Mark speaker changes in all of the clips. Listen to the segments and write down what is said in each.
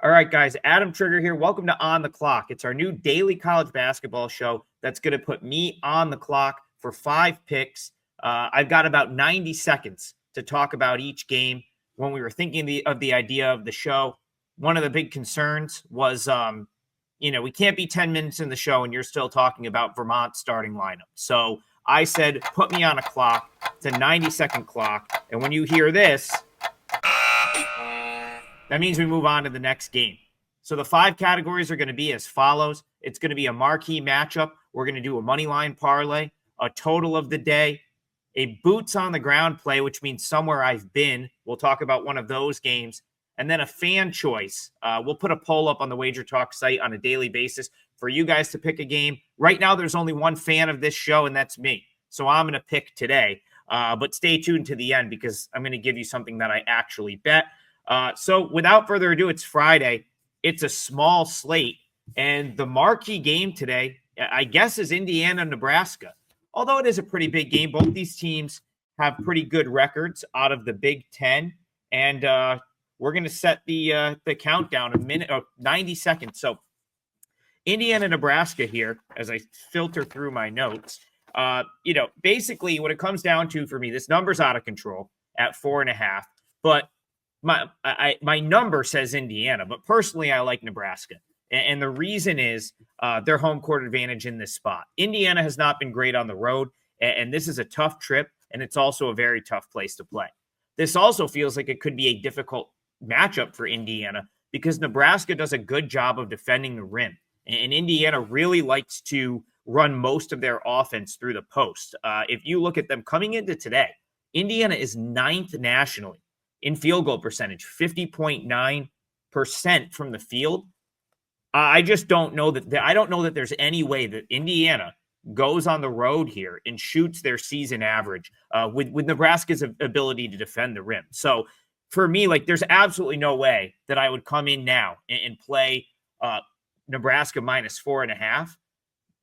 Speaker 1: All right, guys, Adam Trigger here. Welcome to On the Clock. It's our new daily college basketball show that's going to put me on the clock for 5 picks. I've got about 90 seconds to talk about each game. When we were thinking of the idea of the show, one of the big concerns was, we can't be 10 minutes in the show and you're still talking about Vermont starting lineup. So I said, put me on a clock. It's a 90-second clock. And when you hear this, that means we move on to the next game. So the 5 categories are going to be as follows. It's going to be a marquee matchup. We're going to do a money line parlay, a total of the day, a boots on the ground play, which means somewhere I've been. We'll talk about one of those games. And then a fan choice. We'll put a poll up on the WagerTalk site on a daily basis for you guys to pick a game. Right now, there's only one fan of this show, and that's me. So I'm going to pick today. But stay tuned to the end because I'm going to give you something that I actually bet. So without further ado, it's Friday. It's a small slate. And the marquee game today, I guess, is Indiana-Nebraska. Although it is a pretty big game, both these teams have pretty good records out of the Big Ten. And we're going to set the countdown a minute, 90 seconds. So Indiana-Nebraska here, as I filter through my notes, basically what it comes down to for me, this number's out of control at 4.5, but my number says Indiana, but personally I like Nebraska. And the reason is their home court advantage in this spot. Indiana has not been great on the road, and this is a tough trip, and it's also a very tough place to play. This also feels like it could be a difficult matchup for Indiana because Nebraska does a good job of defending the rim, and Indiana really likes to run most of their offense through the post. If you look at them coming into today, Indiana is 9th nationally in field goal percentage, 50.9% from the field. I just don't know that there's any way that Indiana goes on the road here and shoots their season average with Nebraska's ability to defend the rim. So for me, there's absolutely no way that I would come in now and play Nebraska minus 4.5.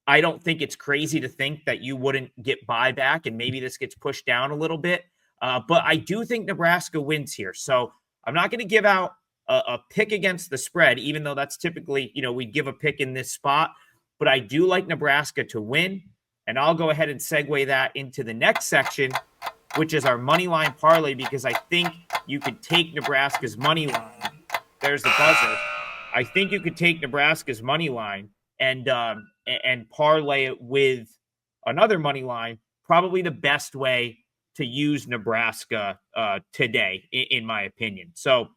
Speaker 1: I don't think it's crazy to think that you wouldn't get buyback and maybe this gets pushed down a little bit. But I do think Nebraska wins here. So I'm not going to give out a pick against the spread, even though that's typically, we give a pick in this spot. But I do like Nebraska to win. And I'll go ahead and segue that into the next section, which is our money line parlay, because I think you could take Nebraska's money line. There's the buzzer. I think you could take Nebraska's money line and parlay it with another money line, probably the best way to use Nebraska today, in my opinion. So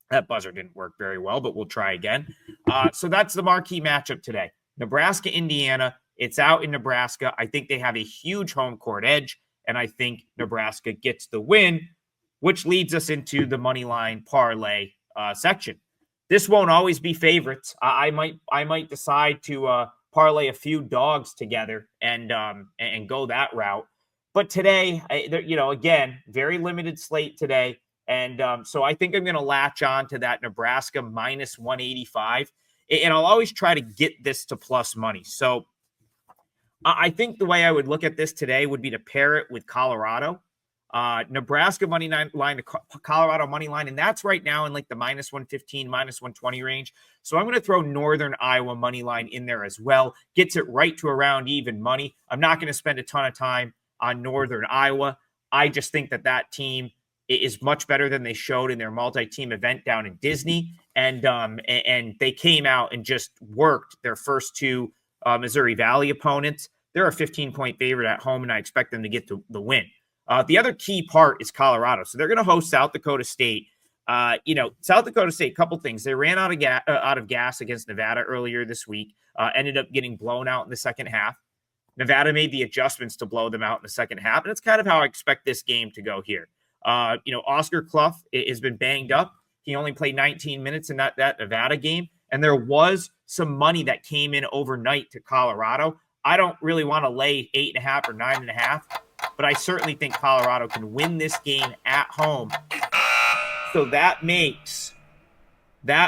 Speaker 1: that buzzer didn't work very well, but we'll try again. So that's the marquee matchup today. Nebraska, Indiana. It's out in Nebraska. I think they have a huge home court edge, and I think Nebraska gets the win, which leads us into the money line parlay section. This won't always be favorites. I might decide to parlay a few dogs together and go that route. But today, again, very limited slate today. And so I think I'm going to latch on to that Nebraska minus 185. And I'll always try to get this to plus money. So I think the way I would look at this today would be to pair it with Colorado. Nebraska money line to Colorado money line. And that's right now in the minus 115, minus 120 range. So I'm going to throw Northern Iowa money line in there as well. Gets it right to around even money. I'm not going to spend a ton of time on Northern Iowa. I just think that team is much better than they showed in their multi-team event down in Disney. And they came out and just worked their first 2 Missouri Valley opponents. They're a 15-point favorite at home, and I expect them to get the win. The other key part is Colorado. So they're going to host South Dakota State. South Dakota State, couple things. They ran out of gas against Nevada earlier this week, ended up getting blown out in the second half. Nevada made the adjustments to blow them out in the second half, and it's kind of how I expect this game to go here. Oscar Clough has been banged up. He only played 19 minutes in that Nevada game, and there was some money that came in overnight to Colorado. I don't really want to lay 8.5 or 9.5, but I certainly think Colorado can win this game at home. So that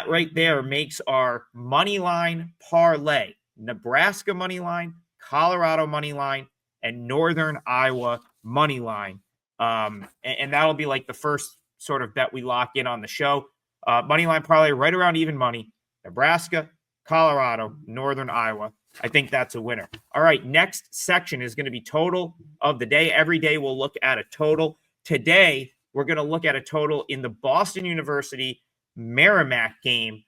Speaker 1: right there makes our money line parlay: Nebraska money line, Colorado money line, and Northern Iowa money line. And that'll be the first sort of bet we lock in on the show. Moneyline parlay right around even money. Nebraska, Colorado, Northern Iowa. I think that's a winner. All right, next section is going to be total of the day. Every day we'll look at a total. Today, we're going to look at a total in the Boston University Merrimack game,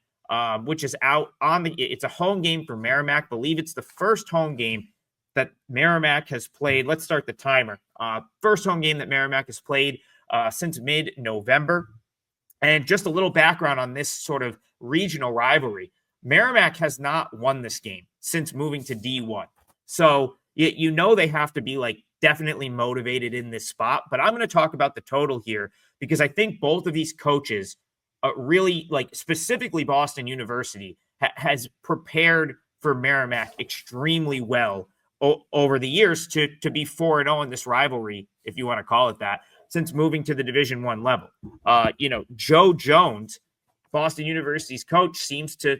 Speaker 1: which is out on it's a home game for Merrimack. I believe it's the first home game that Merrimack has played. Let's start the timer. First home game that Merrimack has played since mid-November. And just a little background on this sort of regional rivalry. Merrimack has not won this game since moving to D1. So you know they have to be like definitely motivated in this spot. But I'm going to talk about the total here because I think both of these coaches really, like specifically Boston University, has prepared for Merrimack extremely well over the years to be 4-0 in this rivalry, if you want to call it that, since moving to the Division I level. Joe Jones, Boston University's coach, seems to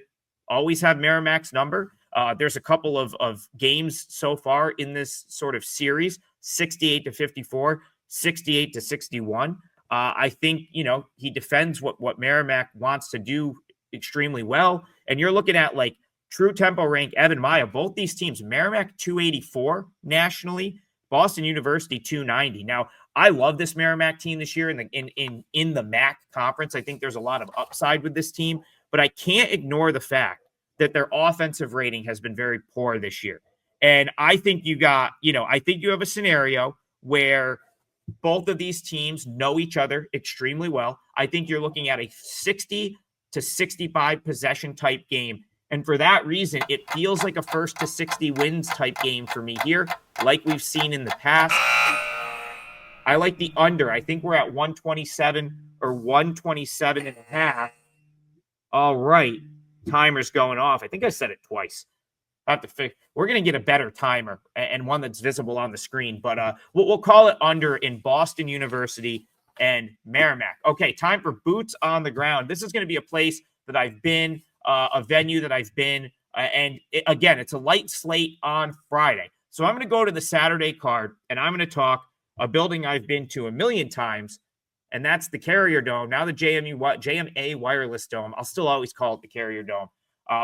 Speaker 1: always have Merrimack's number. There's a couple of games so far in this sort of series, 68-54, 68-61. I think, he defends what Merrimack wants to do extremely well. And you're looking at like true tempo rank, Evan Maya, both these teams, Merrimack 284 nationally, Boston University 290. Now, I love this Merrimack team this year in the MAC conference. I think there's a lot of upside with this team, but I can't ignore the fact that their offensive rating has been very poor this year. And I think you have a scenario where both of these teams know each other extremely well. I think you're looking at a 60 to 65 possession type game. And for that reason, it feels like a 1st to 60 wins type game for me here, like we've seen in the past. I like the under. I think we're at 127 or 127 and a half. All right. Timer's going off. I think I said it twice. We're going to get a better timer and one that's visible on the screen, but we'll call it under in Boston University and Merrimack. Okay, time for boots on the ground. This is going to be a place that I've been, a venue that I've been, again, it's a light slate on Friday. So I'm going to go to the Saturday card, and I'm going to talk a building I've been to a million times, and that's the Carrier Dome, now the JMA Wireless Dome. I'll still always call it the Carrier Dome.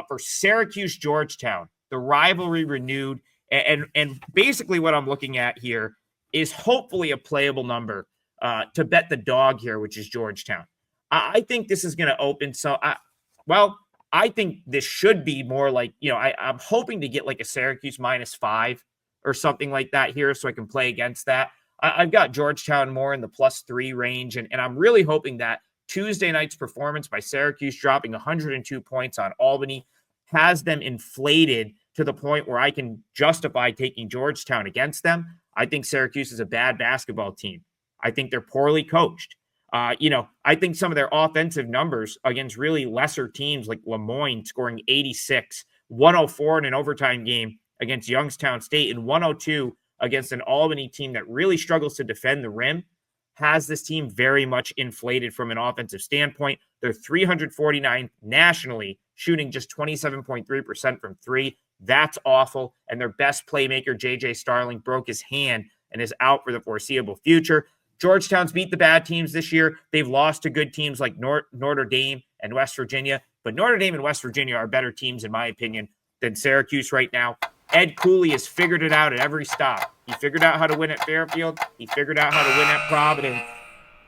Speaker 1: For Syracuse, Georgetown, the rivalry renewed. And basically what I'm looking at here is hopefully a playable number to bet the dog here, which is Georgetown. I think this is going to open. I think this should be more like, I'm hoping to get like a Syracuse -5 or something like that here so I can play against that. I've got Georgetown more in the +3 range, and I'm really hoping that Tuesday night's performance by Syracuse dropping 102 points on Albany has them inflated to the point where I can justify taking Georgetown against them. I think Syracuse is a bad basketball team. I think they're poorly coached. I think some of their offensive numbers against really lesser teams like Lemoyne scoring 86, 104 in an overtime game against Youngstown State, and 102 against an Albany team that really struggles to defend the rim, has this team very much inflated from an offensive standpoint. They're 349 nationally, shooting just 27.3% from three. That's awful. And their best playmaker, J.J. Starling, broke his hand and is out for the foreseeable future. Georgetown's beat the bad teams this year. They've lost to good teams like Notre Dame and West Virginia. But Notre Dame and West Virginia are better teams, in my opinion, than Syracuse right now. Ed Cooley has figured it out at every stop. He figured out how to win at Fairfield. He figured out how to win at Providence.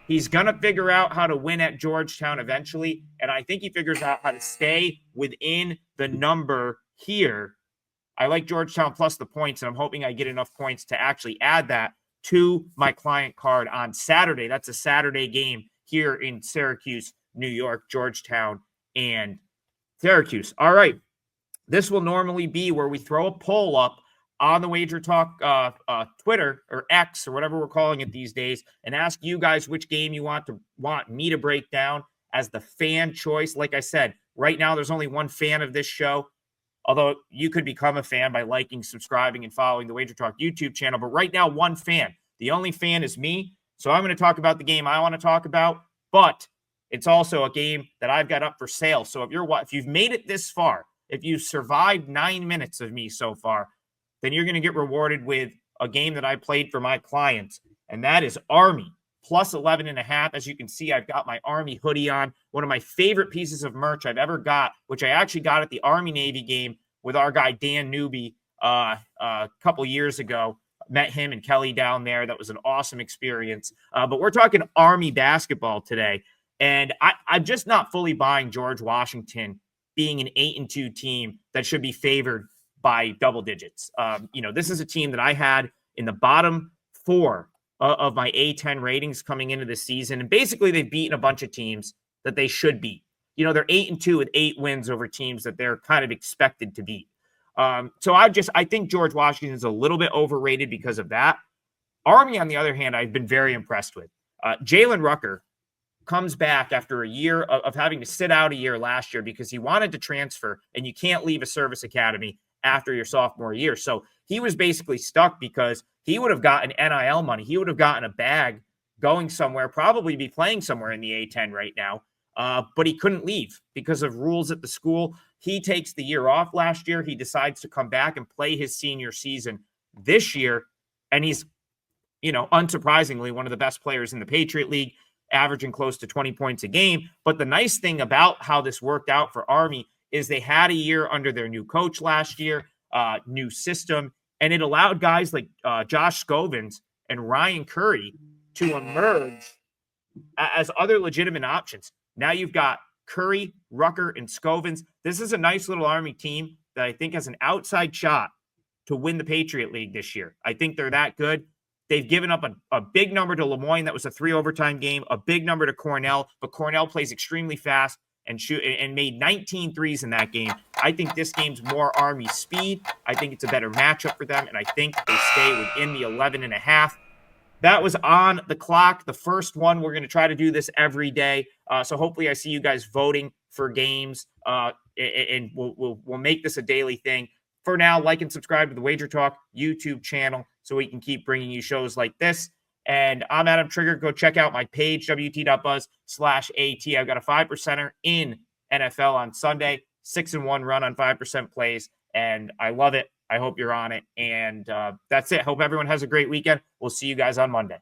Speaker 1: He's going to figure out how to win at Georgetown eventually. And I think he figures out how to stay within the number here. I like Georgetown plus the points, and I'm hoping I get enough points to actually add that to my client card on Saturday. That's a Saturday game here in Syracuse, New York, Georgetown, and Syracuse. All right. This will normally be where we throw a poll up on the WagerTalk Twitter or X or whatever we're calling it these days, and ask you guys which game you want me to break down as the fan choice. Like I said, right now there's only one fan of this show, although you could become a fan by liking, subscribing, and following the WagerTalk YouTube channel. But right now, one fan. The only fan is me. So I'm going to talk about the game I want to talk about, but it's also a game that I've got up for sale. So if you've made it this far, if you survived 9 minutes of me so far, then you're going to get rewarded with a game that I played for my clients, and that is Army plus 11.5. As you can see, I've got my Army hoodie on, one of my favorite pieces of merch I've ever got, which I actually got at the Army-Navy game with our guy Dan Newby a couple years ago. Met him and Kelly down there. That was an awesome experience. But we're talking Army basketball today. And I'm just not fully buying George Washington being an 8-2 team that should be favored by double digits. This is a team that I had in the bottom 4 of my A10 ratings coming into the season. And basically they've beaten a bunch of teams that they should beat. They're 8-2 with 8 wins over teams that they're kind of expected to beat. So I think George Washington is a little bit overrated because of that. Army, on the other hand, I've been very impressed with. Jalen Rucker comes back after a year of having to sit out a year last year because he wanted to transfer, and you can't leave a service academy after your sophomore year. So he was basically stuck because he would have gotten NIL money. He would have gotten a bag going somewhere, probably be playing somewhere in the A10 right now. But he couldn't leave because of rules at the school. He takes the year off last year. He decides to come back and play his senior season this year. And he's, unsurprisingly, one of the best players in the Patriot League, averaging close to 20 points a game. But the nice thing about how this worked out for Army is they had a year under their new coach last year, new system, and it allowed guys like Josh Scovins and Ryan Curry to emerge as other legitimate options. Now you've got Curry, Rucker, and Scovins. This is a nice little Army team that I think has an outside shot to win the Patriot League this year. I think they're that good. They've given up a big number to Lemoyne. That was a 3 overtime game, a big number to Cornell, but Cornell plays extremely fast and made 19 threes in that game. I think this game's more Army speed. I think it's a better matchup for them, and I think they stay within the 11.5. That was on the clock, the first one. We're going to try to do this every day. So hopefully I see you guys voting for games, and we'll make this a daily thing. For now, like and subscribe to the WagerTalk YouTube channel so we can keep bringing you shows like this. And I'm Adam Trigger. Go check out my page, wt.buzz/AT. I've got a 5%er in NFL on Sunday, 6-1 run on 5% plays, and I love it. I hope you're on it. And that's it. Hope everyone has a great weekend. We'll see you guys on Monday.